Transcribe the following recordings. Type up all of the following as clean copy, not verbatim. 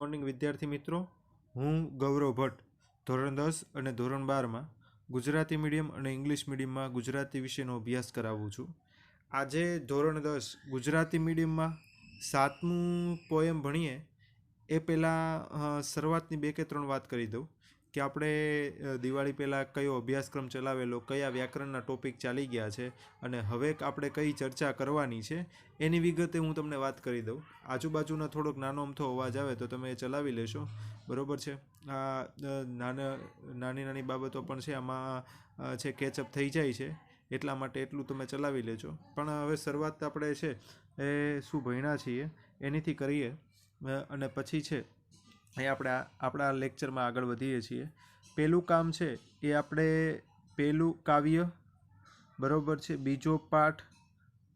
Morning વિદ્યાર્થી મિત્રો, હું ગૌરવ ભટ્ટ ધોરણ 10 અને ધોરણ 12માં ગુજરાતી મીડિયમ અને ઇંગ્લિશ મીડિયમમાં ગુજરાતી વિષયનો અભ્યાસ કરાવું છું. આજે ધોરણ 10 ગુજરાતી મીડિયમમાં 7મું પોએમ ભણીએ એ પહેલાં શરૂઆતની 2 કે 3 વાત કરી દઉં કે આપણે દિવાળી પહેલાં કયો અભ્યાસક્રમ ચલાવેલો, કયા વ્યાકરણના ટોપિક ચાલી ગયા છે અને હવે આપણે કઈ ચર્ચા કરવાની છે એની વિગતે હું તમને વાત કરી દઉં. આજુબાજુનો થોડોક નાનો અમથો અવાજ આવે તો તમે એ ચલાવી લેશો, બરાબર છે. આ નાની નાની બાબતો પણ છે, આમાં છે કેચઅપ થઈ જાય છે, એટલા માટે એટલું તમે ચલાવી લેજો. પણ હવે શરૂઆત આપણે છે એ શું ભણ્યા છીએ એનીથી કરીએ અને પછી છે એ આપણે આપણા લેક્ચરમાં આગળ વધીએ છીએ. પહેલું કામ છે એ આપણે પહેલું કાવ્ય, બરાબર છે, બીજો પાઠ,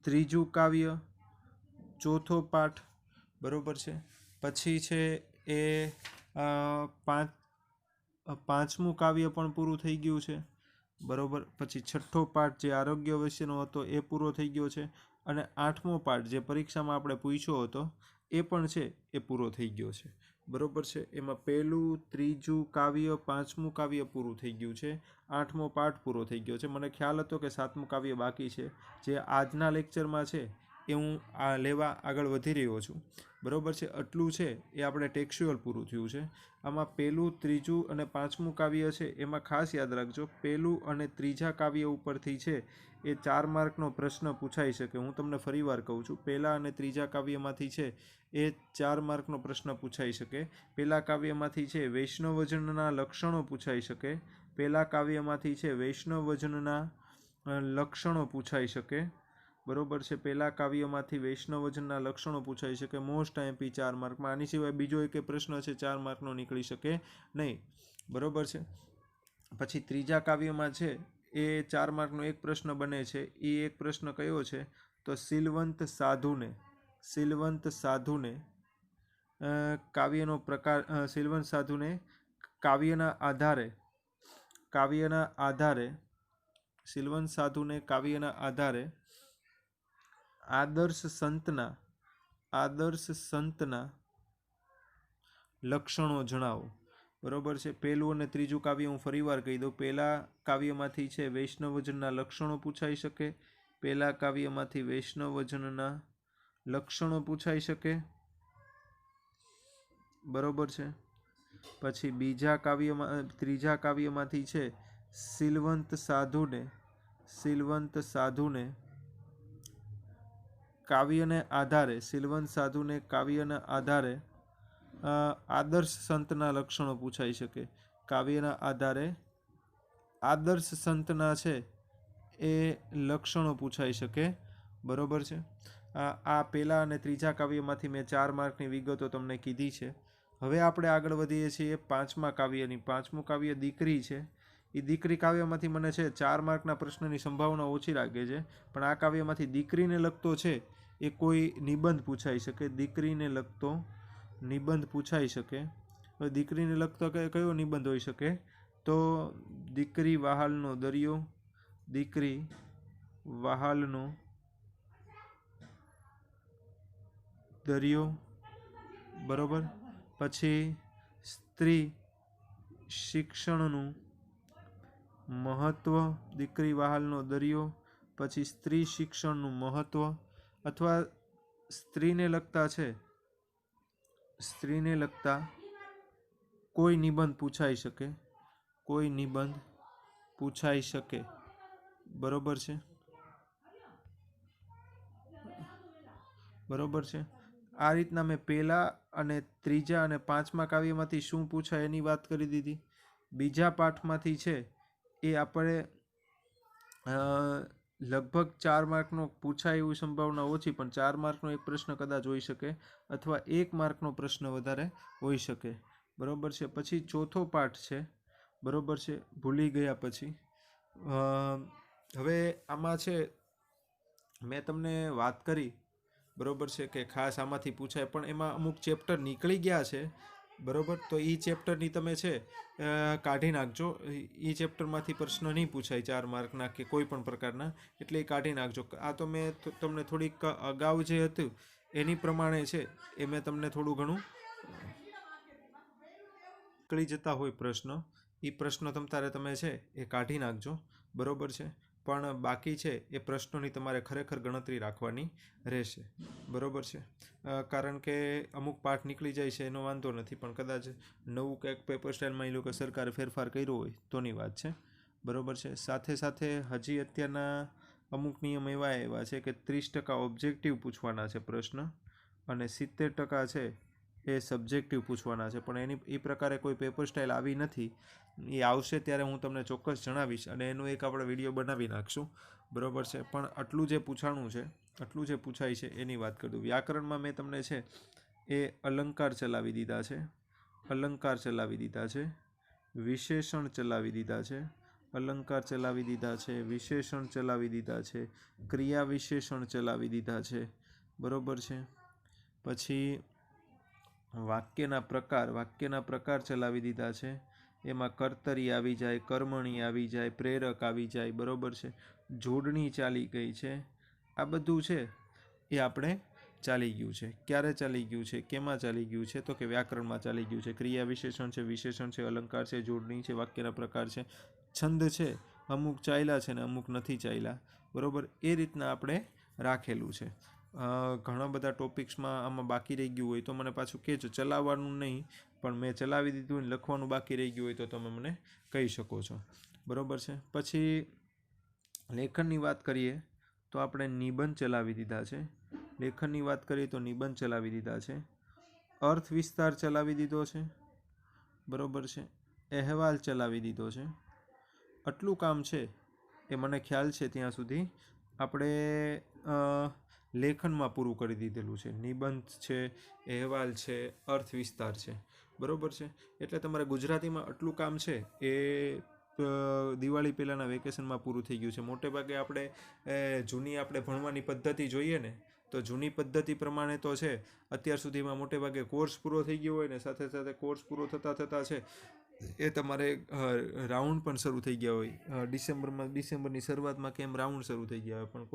ત્રીજું કાવ્ય, ચોથો પાઠ, બરાબર છે. પછી છે એ પાંચમું કાવ્ય પણ પૂરું થઈ ગયું છે, બરાબર. પછી છઠ્ઠો પાઠ જે આરોગ્ય વિશેનો હતો એ પૂરો થઈ ગયો છે અને 8મો પાઠ જે પરીક્ષામાં આપણે પૂછ્યો હતો એ પણ છે એ પૂરો થઈ ગયો છે, બરાબર છે. એમાં પહેલું, ત્રીજું કાવ્ય, 5મું કાવ્ય પૂરું થઈ ગયું છે, 8મો પાઠ પૂરો થઈ ગયો છે. મને ખ્યાલ હતો કે 7મું કાવ્ય બાકી છે, જે આજના લેક્ચરમાં છે એ હું આ લેવા આગળ વધી રહ્યો છું, બરાબર છે. આટલું છે એ આપણે ટેક્સ્ચ્યુઅલ પૂરું થયું છે. આમાં પહેલું, ત્રીજું અને 5મું કાવ્ય છે એમાં ખાસ યાદ રાખજો, પહેલું અને ત્રીજા કાવ્ય ઉપરથી છે એ 4 માર્કનો પ્રશ્ન પૂછાઈ શકે. હું તમને ફરીવાર કહું છું, પહેલા અને ત્રીજા કાવ્યમાંથી છે એ 4 માર્કનો પ્રશ્ન પૂછાઈ શકે. પહેલા કાવ્યમાંથી છે વૈષ્ણવજનના લક્ષણો પૂછાઈ શકે. પહેલા કાવ્યમાંથી છે વૈષ્ણવજનના લક્ષણો પૂછાઈ શકે, બરોબર છે. પહેલા કાવ્યમાંથી વૈષ્ણવજનના લક્ષણો પૂછાઈ શકે. Most IMP 4 માર્કમાં. આની સિવાય બીજો એક પ્રશ્ન છે 4 માર્કનો નીકળી શકે નહીં, બરોબર છે. પછી ત્રીજા કાવ્યમાં છે એ 4 માર્કનો એક પ્રશ્ન બને છે. એ એક પ્રશ્ન કયો છે તો શીલવંત સાધુને કાવ્યનો પ્રકાર, શીલવંત સાધુને કાવ્યના આધારે શીલવંત સાધુને કાવ્યના આધારે આદર્શ સંતના લક્ષણો જણાવો, બરોબર છે. પહેલું અને ત્રીજું કાવ્ય હું ફરીવાર કહી દઉં. પહેલા કાવ્યમાંથી છે વૈષ્ણવજનના લક્ષણો પૂછાઈ શકે. પહેલા કાવ્યમાંથી વૈષ્ણવજનના લક્ષણો પૂછાઈ શકે, બરોબર છે. પછી ત્રીજા કાવ્યમાંથી છે શીલવંત સાધુને કાવ્યના આધારે આદર્શ સંતના લક્ષણો પૂછાઈ શકે. કાવ્યના આધારે આદર્શ સંતના છે એ લક્ષણો પૂછાઈ શકે, બરોબર છે. આ પહેલા અને ત્રીજા કાવ્યમાંથી મેં 4 માર્કની વિગતો તમને કીધી છે. હવે આપણે આગળ વધીએ છીએ 5મા કાવ્યની. 5મું કાવ્ય દીકરી છે. એ દીકરી કાવ્યમાંથી મને છે 4 માર્કના પ્રશ્નની સંભાવના ઓછી લાગે છે, પણ આ કાવ્યમાંથી દીકરીને લગતો છે એ કોઈ નિબંધ પૂછાઈ શકે. દીકરીને લગતો નિબંધ પૂછાઈ શકે. હવે દીકરીને લગતો કયો નિબંધ હોઈ શકે તો દીકરી વહાલનો દરિયો, બરોબર. પછી સ્ત્રી શિક્ષણનું મહત્વ, દીકરી વહાલનો દરિયો. પછી સ્ત્રી શિક્ષણનું મહત્વ, અથવા સ્ત્રીને લગતા કોઈ નિબંધ પૂછાઈ શકે, બરોબર છે, બરોબર છે. આ રીતના મેં પહેલા અને ત્રીજા અને 5મા કાવ્યમાંથી શું પૂછાય એની વાત કરી દીધી. બીજા પાઠમાંથી છે એ આપણે લગભગ 4 માર્કનો પૂછાય એવી સંભાવના ઓછી, પણ 4 માર્કનો એક પ્રશ્ન કદાચ હોઈ શકે અથવા 1 માર્કનો પ્રશ્ન વધારે હોઈ શકે, બરોબર છે. પછી ચોથો પાઠ છે, બરોબર છે, ભૂલી ગયા પછી. હવે આમાં છે મેં તમને વાત કરી, બરોબર છે, કે ખાસ આમાંથી પૂછાય, પણ એમાં અમુક ચેપ્ટર નીકળી ગયા છે, બરોબર. તો એ ચેપ્ટરની તમે છે કાઢી નાખજો. એ ચેપ્ટરમાંથી પ્રશ્ન નહીં પૂછાય 4 માર્કના કે કોઈ પણ પ્રકારના, એટલે એ કાઢી નાખજો. આ તો મેં તમને થોડીક અગાઉ જે હતું એની પ્રમાણે છે એ મેં તમને થોડું ઘણું નીકળી જતા હોય પ્રશ્નો, એ પ્રશ્નો તમે છે એ કાઢી નાખજો, બરાબર છે. પણ બાકી છે એ પ્રશ્નોની તમારે ખરેખર ગણતરી રાખવાની રહેશે, બરાબર છે. કારણ કે અમુક પાઠ નીકળી જાય છે એનો વાંધો નથી, પણ કદાચ નવું કંઈક પેપર સ્ટાઇલમાં એ લોકો સરકારે ફેરફાર કર્યો હોય તોની વાત છે, બરાબર છે. સાથે સાથે હજી અત્યારના અમુક નિયમ એવા છે કે 30% ઓબ્જેક્ટિવ પૂછવાના છે પ્રશ્ન અને 70% છે એ સબ્જેક્ટિવ પૂછવાના છે. પણ એ પ્રકારે કોઈ પેપર સ્ટાઇલ આવી નથી. એ આવશે ત્યારે હું તમને ચોક્કસ જણાવીશ અને એનું એક આપણે વિડીયો બનાવી નાખશું, બરાબર છે. પણ આટલું જે પૂછાણું છે, આટલું જે પૂછાય છે એની વાત કરી દઉં. વ્યાકરણમાં મેં તમને છે એ અલંકાર ચલાવી દીધા છે, અલંકાર ચલાવી દીધા છે, વિશેષણ ચલાવી દીધા છે, અલંકાર ચલાવી દીધા છે, વિશેષણ ચલાવી દીધા છે, ક્રિયા વિશેષણ ચલાવી દીધા છે, બરાબર છે. પછી વાક્યના પ્રકાર ચલાવી દીધા છે. એમાં કર્તરી આવી જાય, કર્મણી આવી જાય, પ્રેરક આવી જાય, બરાબર છે. જોડણી ચાલી ગઈ છે. આ બધું છે એ આપણે ચાલી ગયું છે. ક્યારે ચાલી ગયું છે, કેમાં ચાલી ગયું છે? તો કે વ્યાકરણમાં ચાલી ગયું છે. ક્રિયા વિશેષણ છે, અલંકાર છે, જોડણી છે, વાક્યના પ્રકાર છે, છંદ છે, અમુક ચાલ્યા છે ને અમુક નથી ચાલ્યા, બરાબર. એ રીતના આપણે રાખેલું છે. ઘણા બધા ટોપિક્સમાં આમાં બાકી રહી ગયું હોય તો મને પાછું કહેજો. ચલાવવાનું નહીં, પણ મેં ચલાવી દીધું ને લખવાનું બાકી રહી ગયું હોય તો તમે મને કહી શકો છો, બરાબર છે. પછી લેખનની વાત કરીએ તો આપણે નિબંધ ચલાવી દીધા છે. લેખનની વાત કરીએ તો નિબંધ ચલાવી દીધા છે. અર્થ વિસ્તાર ચલાવી દીધો છે, બરાબર છે. અહેવાલ ચલાવી દીધો છે. આટલું કામ છે એ મને ખ્યાલ છે ત્યાં સુધી આપણે લેખનમાં પૂરું કરી દીધેલું છે. નિબંધ છે, અહેવાલ છે, અર્થ વિસ્તાર છે, બરાબર છે. એટલે તમારે ગુજરાતીમાં આટલું કામ છે એ દિવાળી પહેલાંના વેકેશનમાં પૂરું થઈ ગયું છે. મોટે ભાગે આપણે જૂની આપણે ભણવાની પદ્ધતિ જોઈએ ને તો જૂની પદ્ધતિ પ્રમાણે તો છે અત્યાર સુધીમાં મોટે ભાગે કોર્સ પૂરો થઈ ગયો હોય ને સાથે સાથે કોર્સ પૂરો થતાં છે એ તમારે રાઉન્ડ પણ શરૂ થઈ ગયા હોય. ડિસેમ્બરની શરૂઆતમાં કેમ રાઉન્ડ શરૂ થઈ ગયા હોય, પણ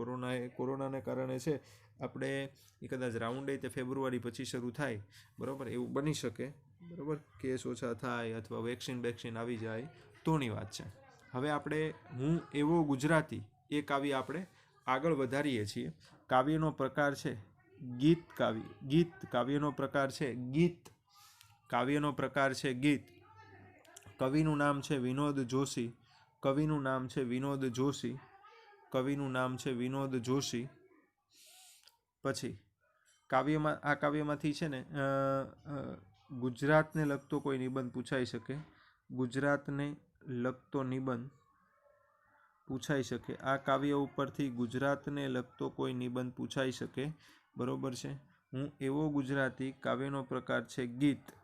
કોરોનાને કારણે છે આપણે એ કદાચ રાઉન્ડ તે ફેબ્રુઆરી પછી શરૂ થાય, બરાબર. એવું બની શકે, બરાબર. કેસ ઓછા થાય અથવા વેક્સિન આવી જાય તોની વાત છે. હવે હું એવો ગુજરાતી એ કાવ્ય આપણે આગળ વધારીએ છીએ. કાવ્યનો પ્રકાર છે ગીત કાવ્યનો પ્રકાર છે ગીત. કાવ્યનો પ્રકાર છે ગીત. કવિનું નામ છે વિનોદ જોશી. કવિનું નામ છે વિનોદ જોશી. કવિનું નામ છે વિનોદ જોશી. પછી આ કાવ્યમાંથી છે ને ગુજરાતને લગતો કોઈ નિબંધ પૂછાઈ શકે. ગુજરાતને લગતો નિબંધ પૂછાઈ શકે. આ કાવ્ય ઉપરથી ગુજરાતને લગતો કોઈ નિબંધ પૂછાઈ શકે, બરોબર છે. હું એવો ગુજરાતી કાવ્યનો પ્રકાર છે ગીત.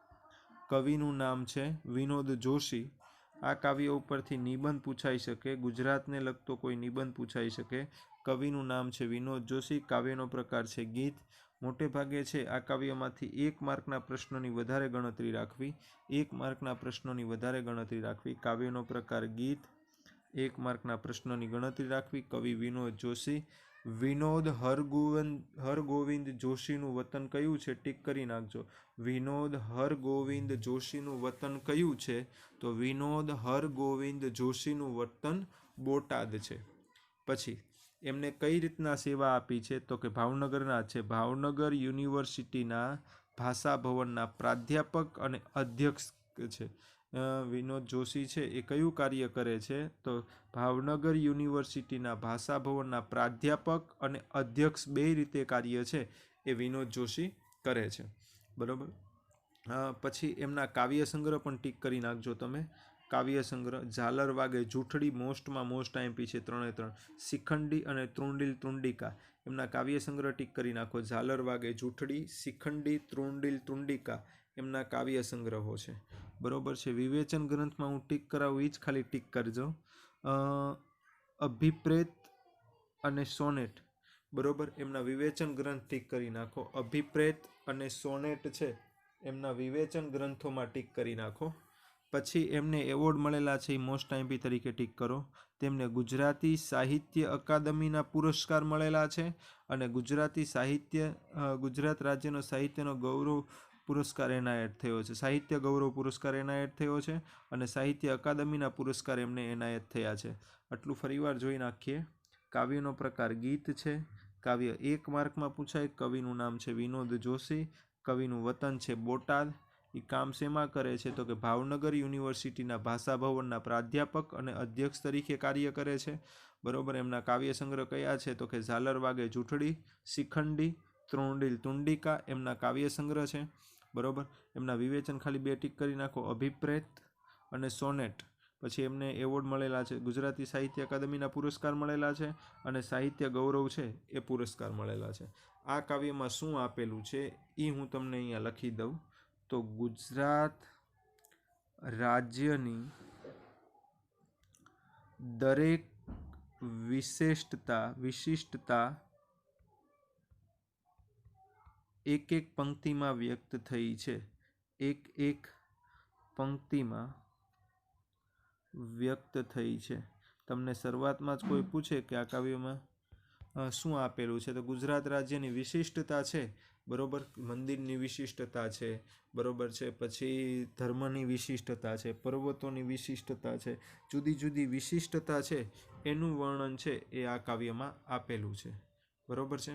કવિનું નામ છે વિનોદ જોશી. આ કાવ્ય ઉપરથી નિબંધ પૂછાઈ શકે. ગુજરાતને લગતો કોઈ નિબંધ પૂછાઈ શકે. કવિનું નામ છે વિનોદ જોશી. કાવ્યનો પ્રકાર છે ગીત. મોટે ભાગે છે આ કાવ્યમાંથી 1 માર્કના પ્રશ્નોની વધારે ગણતરી રાખવી. 1 માર્કના પ્રશ્નોની વધારે ગણતરી રાખવી. કાવ્યનો પ્રકાર ગીત, 1 માર્કના પ્રશ્નોની ગણતરી રાખવી. કવિ વિનોદ જોશી. વિનોદ હરગોવિંદ જોશીનું વતન કયું છે? ટીક કરી નાખજો. વિનોદ હરગોવિંદ જોશીનું વતન કયું છે? તો વિનોદ હરગોવિંદ જોશીનું વતન બોટાદ છે. પછી એમને કઈ રીતના સેવા આપી છે? તો કે ભાવનગરના છે. ભાવનગર યુનિવર્સિટીના ભાષા ભવનના પ્રાધ્યાપક અને અધ્યક્ષ છે. વિનોદ જોશી છે એ કયું કાર્ય કરે છે? તો ભાવનગર યુનિવર્સિટીના ભાષા ભવનના પ્રાધ્યાપક અને અધ્યક્ષ 2 રીતે કાર્ય છે એ વિનોદ જોશી કરે છે, બરાબર. પછી એમના કાવ્ય સંગ્રહ પણ ટીક કરી નાખજો તમે. કાવ્ય સંગ્રહ ઝાલર વાગે જૂઠડી મોસ્ટમાં મોસ્ટ આઈએમપી છે 3 શિખંડી અને ત્રુંડિલ ત્રુંડિકા. એમના કાવ્ય સંગ્રહ ટીક કરી નાખો. ઝાલર વાગે જૂઠડી, શિખંડી, ત્રુંડિલ ત્રુંડિકા એમના કાવ્ય સંગ્રહો છે, બરોબર છે. વિવેચન ગ્રંથમાં હું ટીક કરાવું એ જ ખાલી ટીક કરજો. અભિપ્રેત અને સોનેટ, બરોબર. એમના વિવેચન ગ્રંથ ટીક કરી નાખો. અભિપ્રેત અને સોનેટ છે એમના વિવેચન ગ્રંથોમાં ટીક કરી નાખો. પછી એમને એવોર્ડ મળેલા છે એ મોસ્ટ આઈએમપી તરીકે ટીક કરો. તેમને ગુજરાતી સાહિત્ય અકાદમીના પુરસ્કાર મળેલા છે અને ગુજરાત રાજ્યનો સાહિત્યનો ગૌરવ પુરસ્કાર એનાયત થયો છે, સાહિત્ય ગૌરવ પુરસ્કાર એનાયત થયો છે અને સાહિત્ય અકાદમીના પુરસ્કાર એમને એનાયત થયા છે. આટલું ફરીવાર જોઈ નાખીએ. કાવ્યનો પ્રકાર ગીત છે. કાવ્ય 1 માર્કમાં પૂછાય. કવિનું નામ છે વિનોદ જોશી. કવિનું વતન છે બોટાદ. એ કામ શેમાં કરે છે તો કે ભાવનગર યુનિવર્સિટીના ભાષા ભવનના પ્રાધ્યાપક અને અધ્યક્ષ તરીકે કાર્ય કરે છે. બરોબર. એમના કાવ્ય સંગ્રહ કયા છે તો કે ઝાલરવાગે જૂઠડી, શિખંડી, ત્રોંડીલ તુંડિકા એમના કાવ્ય સંગ્રહ છે. બરોબર. એમના વિવેચન ખાલી 2 ટીક કરી નાખો, અભિપ્રેત અને સોનેટ. પછી એમને એવોર્ડ મળેલા છે, ગુજરાતી સાહિત્ય અકાદમીના પુરસ્કાર મળેલા છે અને સાહિત્ય ગૌરવ છે એ પુરસ્કાર મળેલા છે. આ કાવ્યમાં શું આપેલું છે એ હું તમને અહીંયા લખી દઉં. તો ગુજરાત રાજ્યની દરેક વિશિષ્ટતા એક પંક્તિમાં વ્યક્ત થઈ છે. એક પંક્તિમાં વ્યક્ત થઈ છે. તમને શરૂઆતમાં જ કોઈ પૂછે કે આ કાવ્યમાં શું આપેલું છે તો ગુજરાત રાજ્યની વિશિષ્ટતા છે. બરોબર. મંદિરની વિશિષ્ટતા છે. બરોબર છે. પછી ધર્મની વિશિષ્ટતા છે, પર્વતોની વિશિષ્ટતા છે, જુદી જુદી વિશિષ્ટતા છે એનું વર્ણન છે એ આ કાવ્યમાં આપેલું છે. બરોબર છે.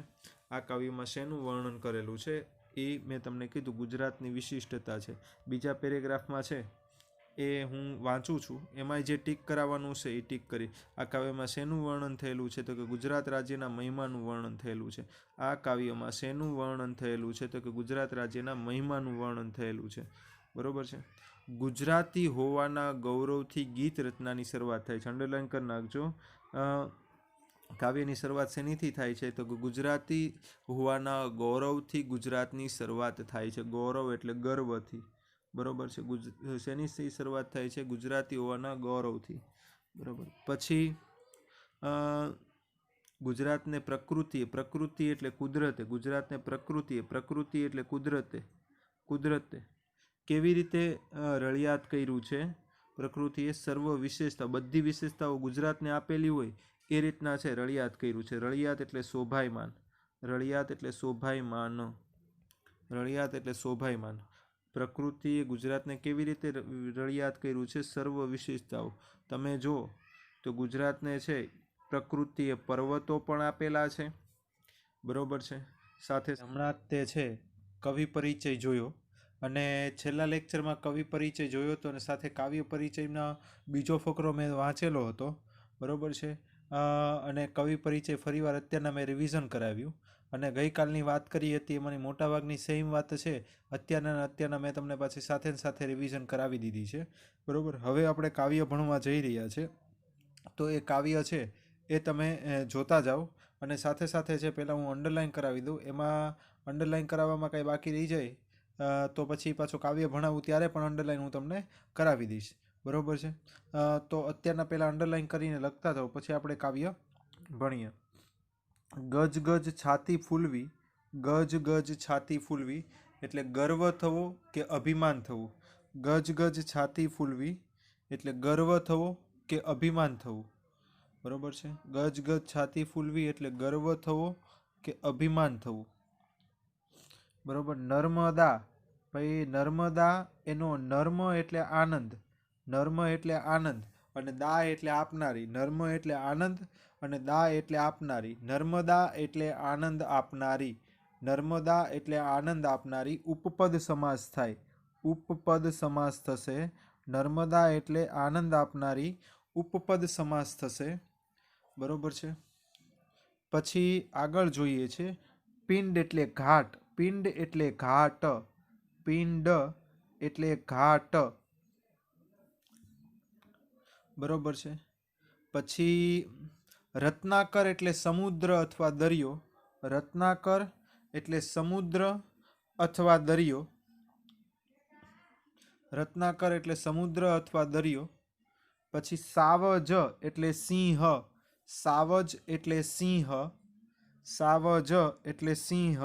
આ કાવ્યમાં શેનું વર્ણન કરેલું છે એ મેં તમને કીધું, ગુજરાતની વિશિષ્ટતા છે. બીજા પેરેગ્રાફમાં છે એ હું વાંચું છું, એમાં જે ટીક કરાવવાનું છે એ ટીક કરી. આ કાવ્યમાં શેનું વર્ણન થયેલું છે તો કે ગુજરાત રાજ્યના મહિમાનું વર્ણન થયેલું છે. આ કાવ્યમાં શેનું વર્ણન થયેલું છે તો કે ગુજરાત રાજ્યના મહિમાનું વર્ણન થયેલું છે. બરોબર છે. ગુજરાતી હોવાના ગૌરવથી ગીત રચનાની શરૂઆત થાય છે. અંડરલાઈન કરી નાખજો. કાવ્યની શરૂઆત શેનીથી થાય છે તો કે ગુજરાતી હોવાના ગૌરવથી ગુજરાતની શરૂઆત થાય છે. ગૌરવ એટલે ગર્વથી. બરોબર છે. શેની શરૂઆત થાય છે? ગુજરાતી હોવાના ગૌરવથી. બરોબર. પછી ગુજરાતને પ્રકૃતિ એટલે કુદરતે, ગુજરાતને પ્રકૃતિ એટલે કુદરતે કેવી રીતે રળિયાત કર્યું છે? પ્રકૃતિએ સર્વ વિશેષતા, બધી વિશેષતાઓ ગુજરાતને આપેલી હોય એ રીતના છે રળિયાત કર્યું છે. રળિયાત એટલે શોભાયમાન. રળિયાત એટલે શોભાયમાન. રળિયાત એટલે શોભાયમાન. પ્રકૃતિએ ગુજરાતને કેવી રીતે રળિયાત કર્યું છે? સર્વ વિશેષતાઓ. તમે જો તો ગુજરાતને છે પ્રકૃતિએ પર્વતો પણ આપેલા છે. બરોબર છે. સાથે હમણાં તે છે કવિ પરિચય જોયો અને છેલ્લા લેક્ચરમાં કવિ પરિચય જોયો હતો અને સાથે કાવ્ય પરિચયના બીજો ફકરો મેં વાંચેલો હતો. બરોબર છે. અને કવિ પરિચય ફરીવાર અત્યારના મેં રિવિઝન કરાવ્યું અને ગઈકાલની વાત કરી હતી એમાંની મોટાભાગની સેમ વાત છે અત્યારના મેં તમને પાછી સાથે રિવિઝન કરાવી દીધી છે. બરોબર. હવે આપણે કાવ્ય ભણવા જઈ રહ્યા છે તો એ કાવ્ય છે એ તમે જોતા જાઓ અને સાથે છે પહેલાં હું અંડરલાઈન કરાવી દઉં. એમાં અંડરલાઈન કરાવવામાં કાંઈ બાકી રહી જાય તો પછી પાછું કાવ્ય ભણાવું ત્યારે પણ અંડરલાઈન હું તમને કરાવી દઈશ. બરોબર છે. તો અત્યારના પહેલાં અંડરલાઈન કરીને લખતા જાઓ, પછી આપણે કાવ્ય ભણીએ. ગજ ગજ છાતી ફૂલવી. ગજ ગજ છાતી ફૂલવી એટલે ગર્વ થવો કે અભિમાન થવું. ગજ ગજ છાતી ફૂલવી એટલે ગર્વ થવો કે અભિમાન થવું. બરોબર છે. ગજ ગજ છાતી ફૂલવી એટલે ગર્વ થવો કે અભિમાન થવું. બરોબર. નર્મદા. ભાઈ નર્મદા એનો નર્મ એટલે આનંદ. નર્મ એટલે આનંદ અને દા એટલે આપનારી. નર્મ એટલે આનંદ અને દા એટલે આપનારી. નર્મદા એટલે આનંદ આપનારી. નર્મદા એટલે આનંદ આપનારી. ઉપપદ સમાસ થાય. ઉપપદ સમાસ થશે. નર્મદા એટલે આનંદ આપનારી. ઉપપદ સમાસ થશે. બરોબર છે. પછી આગળ જોઈએ છે પિંડ એટલે ઘાટ. પિંડ એટલે ઘાટ. પિંડ એટલે ઘાટ. બરોબર છે. પછી રત્નાકર એટલે સમુદ્ર અથવા દરિયો. રત્નાકર એટલે સમુદ્ર અથવા દરિયો. રત્નાકર એટલે સમુદ્ર અથવા દરિયો. પછી સાવજ એટલે સિંહ. સાવજ એટલે સિંહ. સાવજ એટલે સિંહ.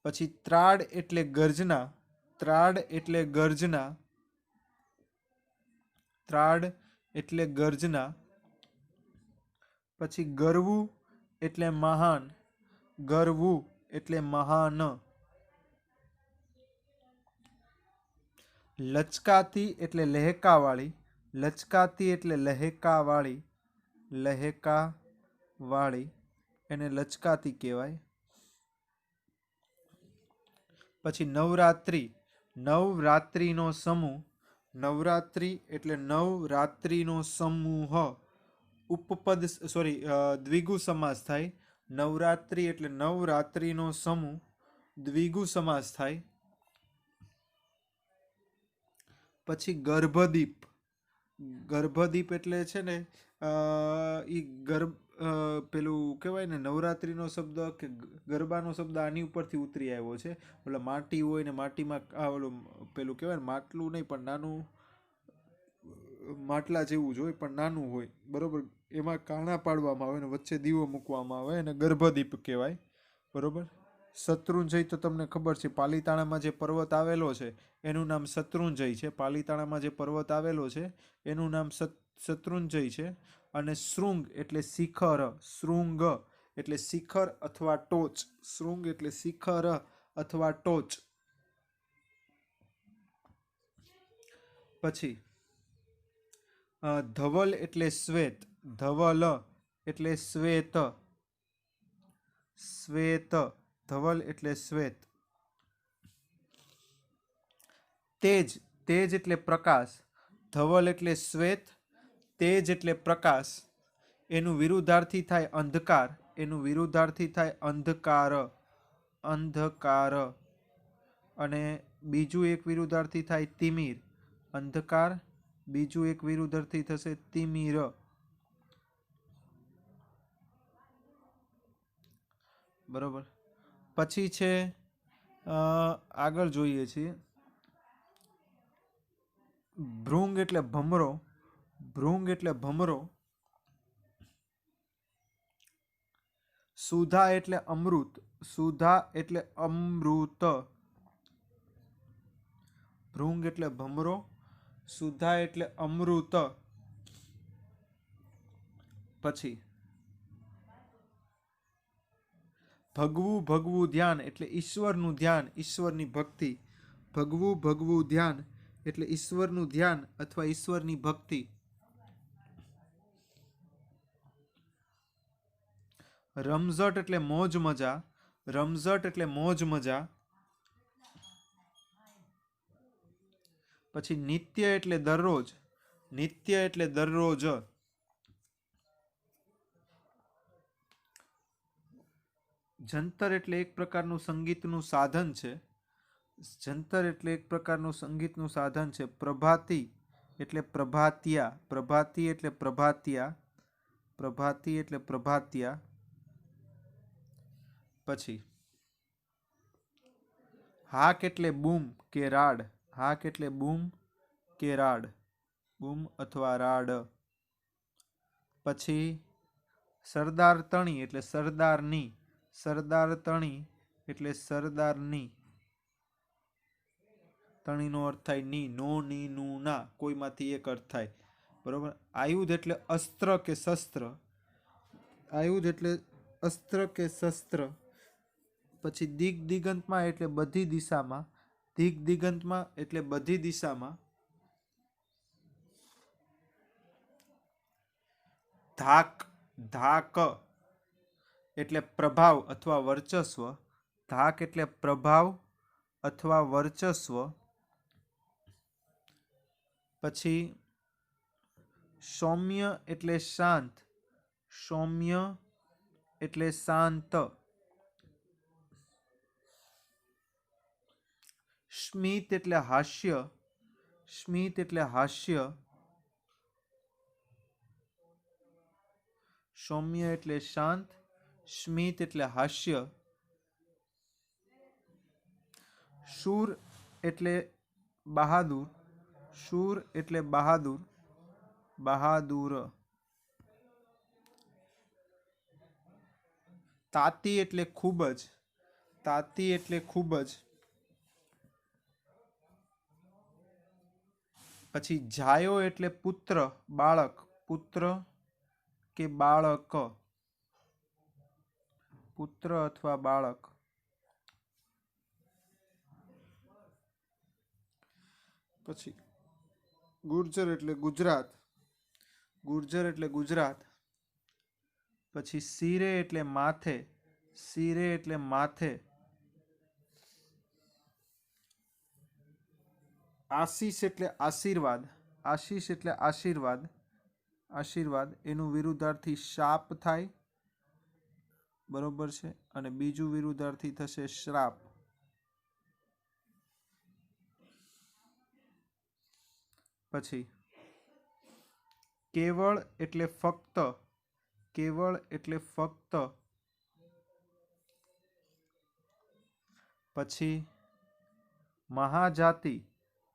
પછી ત્રાડ એટલે ગર્જના. ત્રાડ એટલે ગર્જના. ત્રાડ એટલે ગર્જના. પછી ગરવું એટલે મહાન. ગરવું એટલે મહાન. લચકાતી એટલે લહેકાવાળી, લચકાતી એટલે લહેકાવાળી, લહેકાવાળી, એને લચકાતી કહેવાય. પછી નવરાત્રિ, નવરાત્રિનો સમૂહ, નવરાત્રિ એટલે નવરાત્રિનો સમૂહ, ઉપપદ દ્વિગુ સમાસ થાય. નવરાત્રિ એટલે નવરાત્રિનો સમૂહ, દ્વિગુ સમાસ થાય. પછી ગર્ભદીપ, ગર્ભદીપ એટલે છે ને ઈ ગર્ભ પેલું કહેવાય ને, નવરાત્રિનો શબ્દ કે ગરબાનો શબ્દ આની ઉપરથી ઉતરી આવ્યો છે. એટલે માટી હોય ને માટીમાં ઓલું પેલું કહેવાય ને, માટલું નહીં પણ નાનું માટલા જેવું જ હોય પણ નાનું હોય, બરોબર, એમાં કાણા પાડવામાં આવે ને વચ્ચે દીવો મૂકવામાં આવે અને ગર્ભદીપ કહેવાય, બરોબર. શત્રુંજય તો તમને ખબર છે, પાલીતાણામાં જે પર્વત આવેલો છે એનું નામ શત્રુંજય છે. પાલીતાણામાં જે પર્વત આવેલો છે એનું નામ શત્રુંજય છે. અને શૃંગ એટલે શિખર, શૃંગ એટલે શિખર અથવા ટોચ, શૃંગ એટલે શિખર અથવા ટોચ. પછી ધવલ એટલે શ્વેત, ધવલ એટલે શ્વેત, શ્વેત, ધવલ એટલે શ્વેત. તેજ, તેજ એટલે પ્રકાશ, ધવલ એટલે શ્વેત, તેજ એટલે પ્રકાશ. એનું વિરુદ્ધાર્થી થાય અંધકાર, એનું વિરુદ્ધાર્થી થાય અંધકાર, અંધકાર. અને બીજું એક વિરુદ્ધાર્થી થાય તિમિર, અંધકાર. બીજું એક વિરુદ્ધાર્થી થશે તિમિર. બરોબર. પછી છે આગળ જોઈએ છીએ, ભૃંગ એટલે ભમરો, ભૃંગ એટલે ભમરો. સુધા એટલે અમૃત, સુધા એટલે અમૃત. ભૃંગ એટલે ભમરો, સુધા એટલે અમૃત. પછી ભગવું, ભગવું ધ્યાન એટલે ઈશ્વરનું ધ્યાન, ઈશ્વરની ભક્તિ. ભગવું, ભગવું ધ્યાન એટલે ઈશ્વરનું ધ્યાન અથવા ઈશ્વરની ભક્તિ. રમઝટ એટલે મોજ મજા, રમઝટ એટલે મોજ મજા. પછી નિત્ય એટલે દરરોજ, નિત્ય એટલે દરરોજ. જંતર એટલે એક પ્રકારનું સંગીતનું સાધન છે, જંતર એટલે એક પ્રકારનું સંગીતનું સાધન છે. પ્રભાતી એટલે પ્રભાતિયા, પ્રભાતી એટલે પ્રભાતિયા, પ્રભાતી એટલે પ્રભાતિયા. પછી હાક એટલે બૂમ કે રાડ, હાક એટલે બૂમ કે રાડ, બૂમ અથવા રાડ. પછી સરદાર તણી એટલે સરદારની, સરદાર તણી એટલે સરદારની. તણીનો અર્થ થાય ની, નો, ની, નું, ના, કોઈમાંથી એક અર્થ થાય, બરોબર. આયુધ એટલે અસ્ત્ર કે શસ્ત્ર, આયુધ એટલે અસ્ત્ર કે શસ્ત્ર. પછી દિગ દિગંતમાં એટલે બધી દિશામાં, દિગ દિગંતમાં એટલે બધી દિશામાં. ધાક, ધાક એટલે પ્રભાવ અથવા વર્ચસ્વ, ધાક એટલે પ્રભાવ અથવા વર્ચસ્વ. પછી સૌમ્ય એટલે શાંત, સૌમ્ય એટલે શાંત. સ્મિત એટલે હાસ્ય, સ્મિત એટલે હાસ્ય. સૌમ્ય એટલે શાંત, સ્મિત એટલે હાસ્ય. શૂર એટલે બહાદુર, શૂર એટલે બહાદુર, બહાદુર. તાતી એટલે ખૂબ જ, તાતી એટલે ખૂબ જ. પછી જાયો એટલે પુત્ર, બાળક, પુત્ર કે બાળક, પુત્ર અથવા બાળક. પછી ગુર્જર એટલે ગુજરાત, ગુર્જર એટલે ગુજરાત. પછી શિરે એટલે માથે, શિરે એટલે માથે. આશીષ એટલે આશીર્વાદ, આશીષ એટલે આશીર્વાદ, આશીર્વાદ. એનું વિરુદ્ધાર્થી શાપ થાય, બરોબર છે. અને બીજું વિરુદ્ધાર્થી થશે શ્રાપ. પછી કેવળ એટલે ફક્ત, કેવળ એટલે ફક્ત. પછી મહાજાતિ,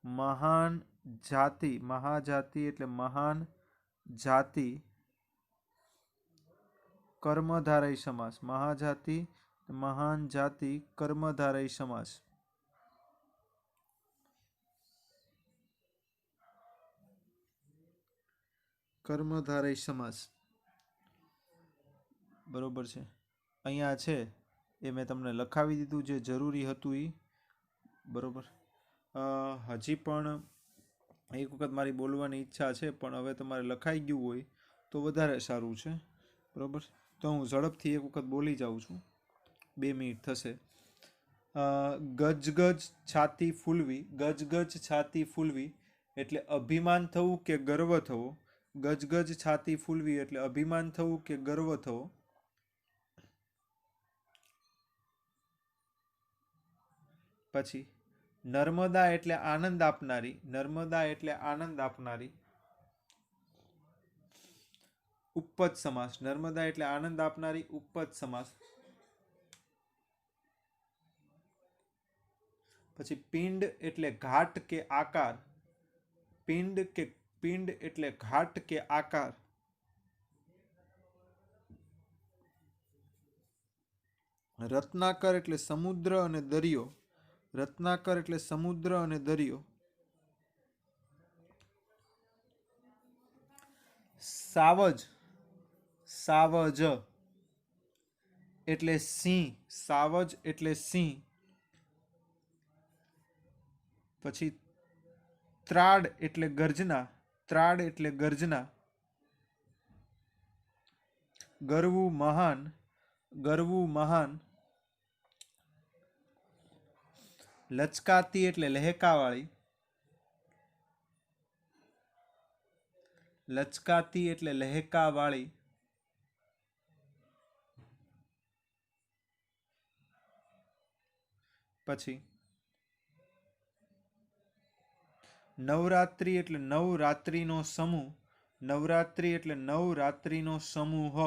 મહાન જાતિ, મહાજાતિ એટલે મહાન જાતિ. કર્મધારય સમાસ, મહાજાતિ મહાન જાતિ કર્મધારય સમાસ. કર્મધારય સમાસ, બરોબર છે. અહીંયા છે એ મેં તમને લખાવી દીધું જે જરૂરી હતું એ, બરોબર. હજી પણ એક વખત મારી બોલવાની ઈચ્છા છે, પણ હવે તમારે લખાઈ ગયું હોય તો વધારે સારું છે, બરોબર. તો હું ઝડપથી એક વખત બોલી જાઉં છું, 2 મિનિટ થશે. ગજગજ છાતી ફૂલવી, ગજગજ છાતી ફૂલવી એટલે અભિમાન થવું કે ગર્વ થવો. ગજગજ છાતી ફૂલવી એટલે અભિમાન થવું કે ગર્વ થવો. પછી નર્મદા એટલે આનંદ આપનારી, નર્મદા એટલે આનંદ આપનારી. ઉપપદ સમાસ, નર્મદા એટલે આનંદ આપનારી ઉપપદ સમાસ. પછી પિંડ એટલે ઘાટ કે આકાર, પિંડ એટલે ઘાટ કે આકાર. રત્નાકર એટલે સમુદ્ર અને દરિયો, રત્નાકર એટલે સમુદ્ર અને દરિયો. સાવજ, સાવજ એટલે સિંહ, સાવજ એટલે સિંહ. પછી ત્રાડ એટલે ગર્જના, ત્રાડ એટલે ગર્જના. ગરવું મહાન, ગરવું મહાન. લચકાતી એટલે લહેકાવાળી, લચકાતી એટલે લહેકાવાળી. પછી નવરાત્રિ એટલે નવરાત્રિનો સમૂહ, નવરાત્રિ એટલે નવરાત્રિનો સમૂહ.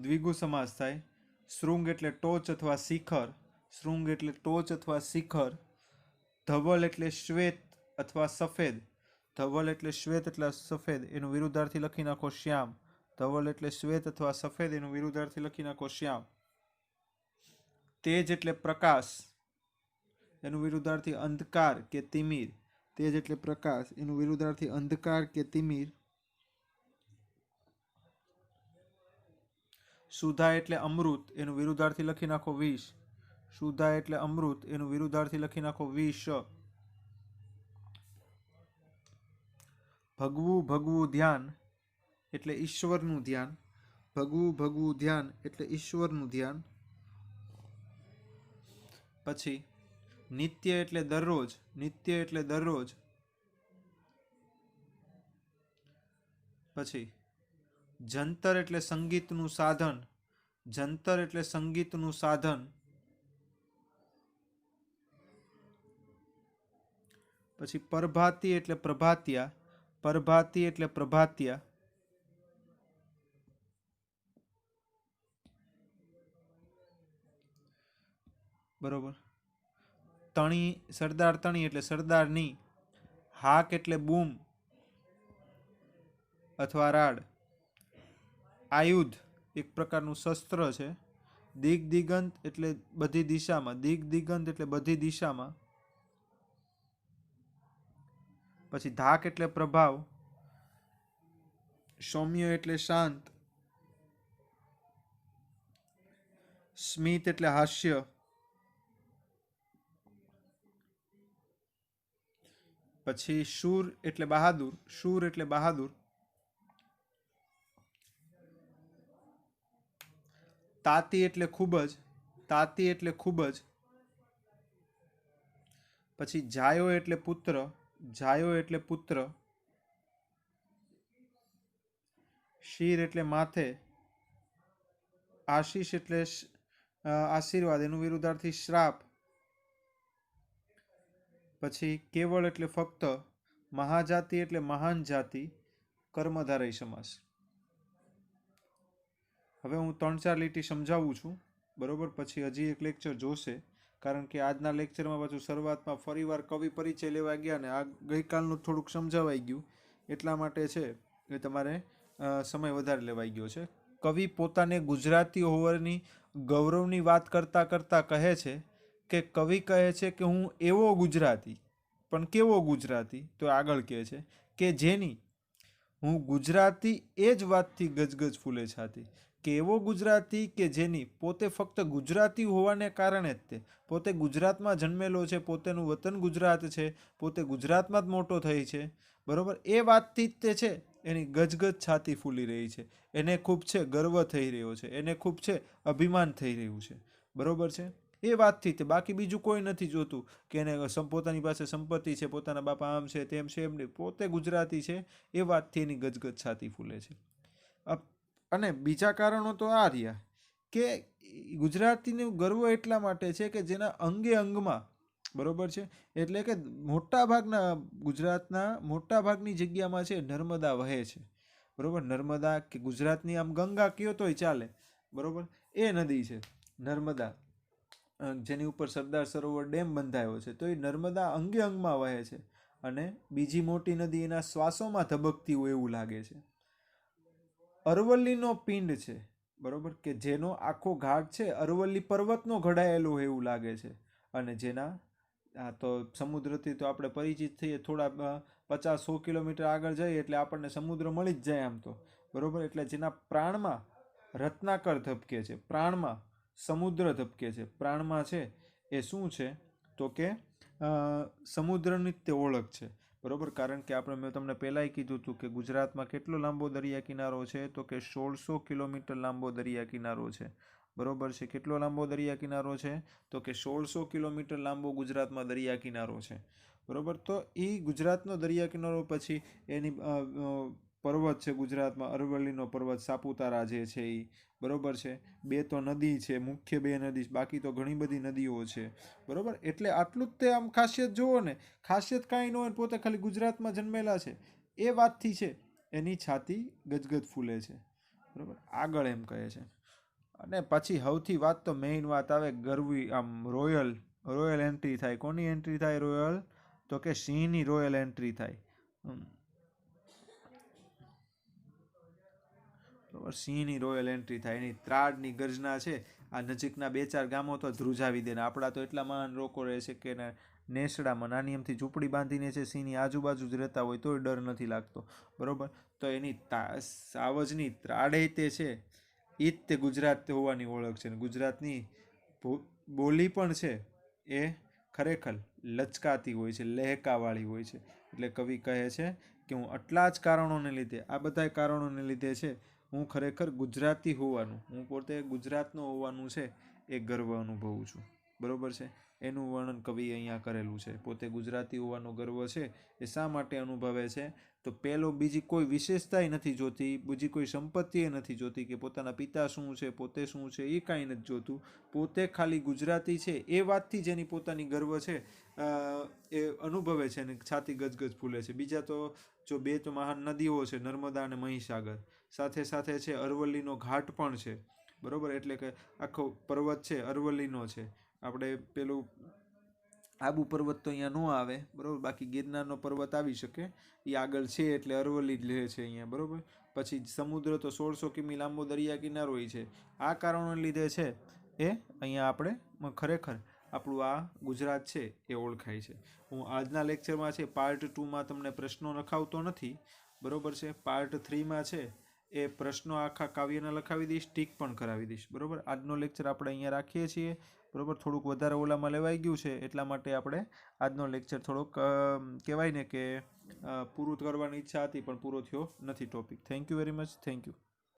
દ્વિગુ સમાસ થાય. શૃંગ એટલે ટોચ અથવા શિખર, શૃંગ એટલે ટોચ અથવા શિખર. ધવલ એટલે શ્વેત અથવા સફેદ, ધવલ એટલે શ્વેત એટલે સફેદ. એનું વિરુદ્ધાર્થી લખી નાખો શ્યામ. ધવલ એટલે શ્વેત અથવા સફેદ, એનું વિરુદ્ધાર્થી લખી નાખો શ્યામ. તેજ એટલે પ્રકાશ, એનું વિરુદ્ધાર્થી અંધકાર કે તિમિર. તેજ એટલે પ્રકાશ, એનું વિરુદ્ધાર્થી અંધકાર કે તિમિર. સુધા એટલે અમૃત, એનું વિરુદ્ધાર્થી લખી નાખો વિષ. સુધા એટલે અમૃત, એનું વિરુદ્ધાર્થી લખી નાખો વિષ. ભગવું ભગવું ધ્યાન એટલે ઈશ્વરનું ધ્યાન, ભગવું ભગવું ધ્યાન એટલે ઈશ્વરનું ધ્યાન. પછી નિત્ય એટલે દરરોજ, નિત્ય એટલે દરરોજ. પછી જંતર એટલે સંગીતનું સાધન, જંતર એટલે સંગીતનું સાધન. પછી પરભાતી એટલે પ્રભાતિયા, પરભાતી એટલે પ્રભાતિયા. બરોબર. તણી, સરદાર તણી એટલે સરદારની. હાક એટલે બૂમ અથવા રાડ. આયુધ એક પ્રકારનું શસ્ત્ર છે. દિગ દિગંત એટલે બધી દિશામાં, દિગ દિગંત એટલે બધી દિશામાં. પછી ધાક એટલે પ્રભાવ. સૌમ્ય એટલે શાંત. સ્મિત એટલે હાસ્ય. પછી શૂર એટલે બહાદુર, શૂર એટલે બહાદુર. તાતી એટલે ખૂબ જ, તાતી એટલે ખૂબ જ. પછી જાયો એટલે પુત્ર, જાયો એટલે પુત્ર. શીર એટલે માથે, આશીષ એટલે આશીર્વાદ, એનું વિરુદ્ધાર્થી શ્રાપ. પછી કેવળ એટલે ફક્ત, મહાજાતિ એટલે મહાન જાતિ, કર્મધારય સમાસ. હવે હું 3-4 લીટી સમજાવું છું, બરોબર. પછી હજી એક લેક્ચર જોશે, કારણ કે આજના લેક્ચરમાં પાછું શરૂઆતમાં ફરીવાર કવિ પરિચય લેવા ગયા ને આ ગઈકાલનું થોડુંક સમજાવાઈ ગયું, એટલા માટે છે એ તમારે સમય વધારે લેવાઈ ગયો છે. કવિ પોતાને ગુજરાતી હોવાની ગૌરવની વાત કરતાં કરતાં કહે છે કે કવિ કહે છે કે હું એવો ગુજરાતી, પણ કેવો ગુજરાતી, તો આગળ કહે છે કે જેની હું ગુજરાતી એ જ વાતથી ગજગજ ફૂલે છાતી. કે એવો ગુજરાતી કે જેની પોતે ફક્ત ગુજરાતી હોવાને કારણે જ તે પોતે ગુજરાતમાં જન્મેલો છે, પોતેનું વતન ગુજરાત છે, પોતે ગુજરાતમાં જ મોટો થઈ છે, બરોબર. એ વાતથી જ તે છે એની ગજગજ છાતી ફૂલી રહી છે, એને ખૂબ છે ગર્વ થઈ રહ્યો છે, એને ખૂબ છે અભિમાન થઈ રહ્યું છે, બરોબર છે. એ વાતથી તે, બાકી બીજું કોઈ નથી જોતું કે એને પોતાની પાસે સંપત્તિ છે, પોતાના બાપા આમ છે તેમ છે, એમ પોતે ગુજરાતી છે એ વાતથી એની ગજગજ છાતી ફૂલે છે. અને બીજા કારણો તો આ રહ્યા કે ગુજરાતીનું ગર્વ એટલા માટે છે કે જેના અંગે અંગમાં, બરોબર છે, એટલે કે મોટા ભાગના ગુજરાતના મોટા ભાગની જગ્યામાં છે નર્મદા વહે છે, બરોબર. નર્મદા કે ગુજરાતની આમ ગંગા કયો તોય ચાલે, બરોબર. એ નદી છે નર્મદા, જેની ઉપર સરદાર સરોવર ડેમ બંધાયો છે, તો એ નર્મદા અંગે અંગમાં વહે છે અને બીજી મોટી નદી એના શ્વાસોમાં ધબકતી હોય એવું લાગે છે. અરવલ્લીનો પિંડ છે, બરોબર, કે જેનો આખો ઘાટ છે અરવલ્લી પર્વતનો ઘડાયેલો હોય એવું લાગે છે, અને જેના તો સમુદ્રથી તો આપણે પરિચિત થઈએ, થોડા 50-100 કિલોમીટર આગળ જઈએ એટલે આપણને સમુદ્ર મળી જ જાય આમ તો, બરોબર. એટલે જેના પ્રાણમાં રત્નાકર ધબકે છે, પ્રાણમાં સમુદ્ર ધબકે છે, પ્રાણમાં છે એ શું છે તો કે સમુદ્રની તે ઓળખ છે, બરોબર. કારણ કે મેં તમને પહેલાંય કીધું હતું કે ગુજરાતમાં કેટલો લાંબો દરિયા કિનારો છે તો કે 1600 કિલોમીટર લાંબો દરિયા કિનારો છે, બરોબર છે. કેટલો લાંબો દરિયા કિનારો છે તો કે 1600 કિલોમીટર લાંબો ગુજરાતમાં દરિયા કિનારો છે, બરોબર. તો એ ગુજરાતનો દરિયા કિનારો, પછી એની પર્વત છે ગુજરાતમાં, અરવલ્લીનો પર્વત, સાપુતારા જે છે એ, બરોબર છે. 2 તો નદી છે, મુખ્ય 2 નદી, બાકી તો ઘણી બધી નદીઓ છે, બરોબર. એટલે આટલું જ તે આમ ખાસિયત જુઓ ને, ખાસિયત કાંઈ ન હોય, પોતે ખાલી ગુજરાતમાં જન્મેલા છે એ વાતથી છે એની છાતી ગજગજ ફૂલે છે, બરોબર. આગળ એમ કહે છે. અને પછી સૌથી વાત તો મેઇન વાત આવે, ગરવી આમ રોયલ એન્ટ્રી થાય. કોની એન્ટ્રી થાય રોયલ? તો કે સિંહની રોયલ એન્ટ્રી થાય, બરોબર. સિંહની રોયલ એન્ટ્રી થાય, એની ત્રાડની ગર્જના છે આ નજીકના 2-4 ગામો તો ધ્રુજાવી દે. ને આપણા તો એટલા મહાન લોકો રહે છે કે નેસડામાં નાની એમથી ઝૂંપડી બાંધીને છે સિંહની આજુબાજુ જ રહેતા હોય તોય ડર નથી લાગતો, બરોબર. તો એની સાવજની ત્રાડે તે છે એ જ તે ગુજરાત હોવાની ઓળખ છે. ગુજરાતની બોલી પણ છે એ ખરેખર લચકાતી હોય છે, લહેકાવાળી હોય છે. એટલે કવિ કહે છે કે હું આટલા જ કારણોને લીધે, આ બધા કારણોને લીધે છે હું ખરેખર ગુજરાતી હોવાનું, હું પોતે ગુજરાતનો હોવાનું છે એ ગર્વ અનુભવું છું, બરોબર છે. એનું વર્ણન કવિ અહીંયા કરેલું છે. પોતે ગુજરાતી હોવાનો ગર્વ છે એ શા માટે અનુભવે છે તો પહેલો બીજી કોઈ વિશેષતા નથી જોતી, બીજી કોઈ સંપત્તિ નથી જોતી કે પોતાના પિતા શું છે, પોતે શું છે, એ કાંઈ નથી જોતું. પોતે ખાલી ગુજરાતી છે એ વાતથી જેની પોતાની ગર્વ છે એ અનુભવે છે અને છાતી ગજગજ ફૂલે છે. બીજા તો જો 2 તો મહાન નદીઓ છે, નર્મદા અને મહીસાગર, સાથે સાથે છે અરવલ્લીનો ઘાટ પણ છે, બરોબર. એટલે કે આખો પર્વત છે અરવલ્લીનો છે. આપણે પેલું આબુ પર્વત તો અહીંયા ન આવે, બરોબર, બાકી ગિરનારનો પર્વત આવી શકે, એ આગળ છે એટલે અરવલ્લી જ રહે છે અહીંયા, બરોબર. પછી સમુદ્ર તો 1600 કિમી લાંબો દરિયા કિનારો છે. આ કારણોને લીધે છે એ અહીંયા આપણે ખરેખર આપણું આ ગુજરાત છે એ ઓળખાય છે. હું આજના લેક્ચરમાં છે પાર્ટ 2માં તમને પ્રશ્નો લખાવતો નથી, બરોબર છે. પાર્ટ 3માં છે એ પ્રશ્નો આખા કાવ્યના લખાવી દઈશ, ટીક પણ કરાવી દઈશ, બરોબર. આજનો લેક્ચર આપણે અહીંયા રાખીએ છીએ. બરાબર, થોડુંક વધારે ઓલામાં લેવાઈ ગયું છે એટલા માટે આપણે આજનો લેક્ચર થોડોક કહેવાય ને કે પૂરું કરવાની ઈચ્છા હતી પણ પૂરો થયો નથી topic. Thank you very much. Thank you.